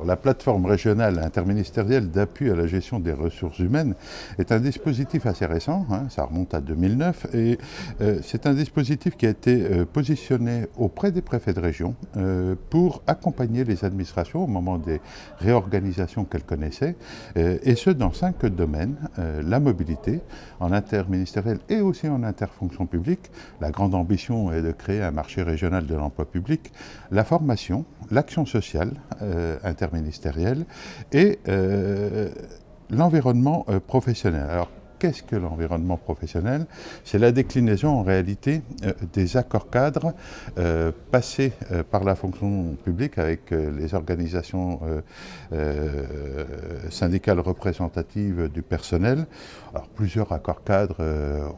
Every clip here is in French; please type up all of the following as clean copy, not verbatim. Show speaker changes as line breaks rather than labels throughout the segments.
La plateforme régionale interministérielle d'appui à la gestion des ressources humaines est un dispositif assez récent, ça remonte à 2009, et c'est un dispositif qui a été positionné auprès des préfets de région pour accompagner les administrations au moment des réorganisations qu'elles connaissaient, et ce dans 5 domaines: la mobilité en interministériel et aussi en interfonction publique. La grande ambition est de créer un marché régional de l'emploi public, la formation, l'action sociale interministérielle et l'environnement professionnel. Alors, qu'est-ce que l'environnement professionnel? C'est la déclinaison en réalité des accords cadres passés par la fonction publique avec les organisations syndicales représentatives du personnel. Alors, plusieurs accords cadres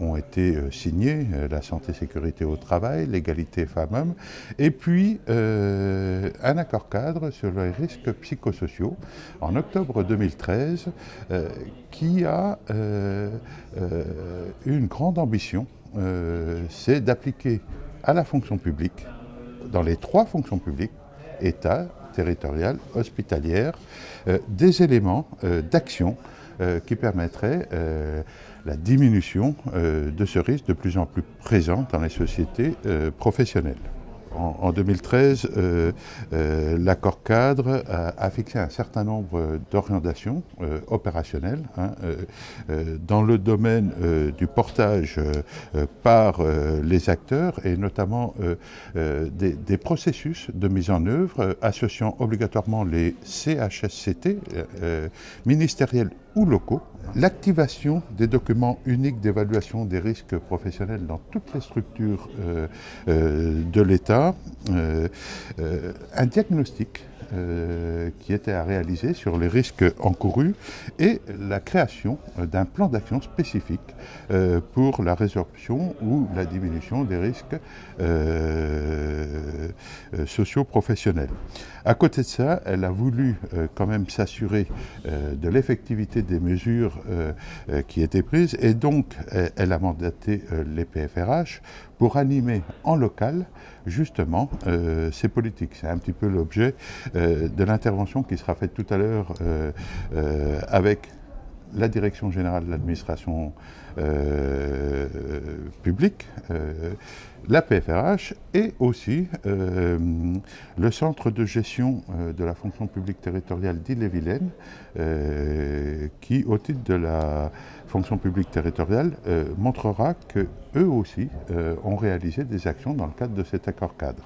ont été signés: la santé, sécurité au travail, l'égalité femmes-hommes, et puis un accord cadre sur les risques psychosociaux en octobre 2013 qui a une grande ambition, c'est d'appliquer à la fonction publique, dans les 3 fonctions publiques, État, territoriale, hospitalière, des éléments d'action qui permettraient la diminution de ce risque de plus en plus présent dans les sociétés professionnelles. En 2013, l'accord cadre a fixé un certain nombre d'orientations opérationnelles dans le domaine du portage par les acteurs, et notamment des processus de mise en œuvre associant obligatoirement les CHSCT, ministériels ou locaux, l'activation des documents uniques d'évaluation des risques professionnels dans toutes les structures de l'État, un diagnostic qui était à réaliser sur les risques encourus et la création d'un plan d'action spécifique pour la résorption ou la diminution des risques socio-professionnels. À côté de ça, elle a voulu quand même s'assurer de l'effectivité des mesures qui étaient prises, et donc elle a mandaté les PFRH pour animer en local justement ces politiques. C'est un petit peu l'objet de l'intervention qui sera faite tout à l'heure avec la Direction générale de l'administration publique, la PFRH et aussi le centre de gestion de la fonction publique territoriale d'Ille-et-Vilaine, qui, au titre de la fonction publique territoriale, montrera qu'eux aussi ont réalisé des actions dans le cadre de cet accord cadre.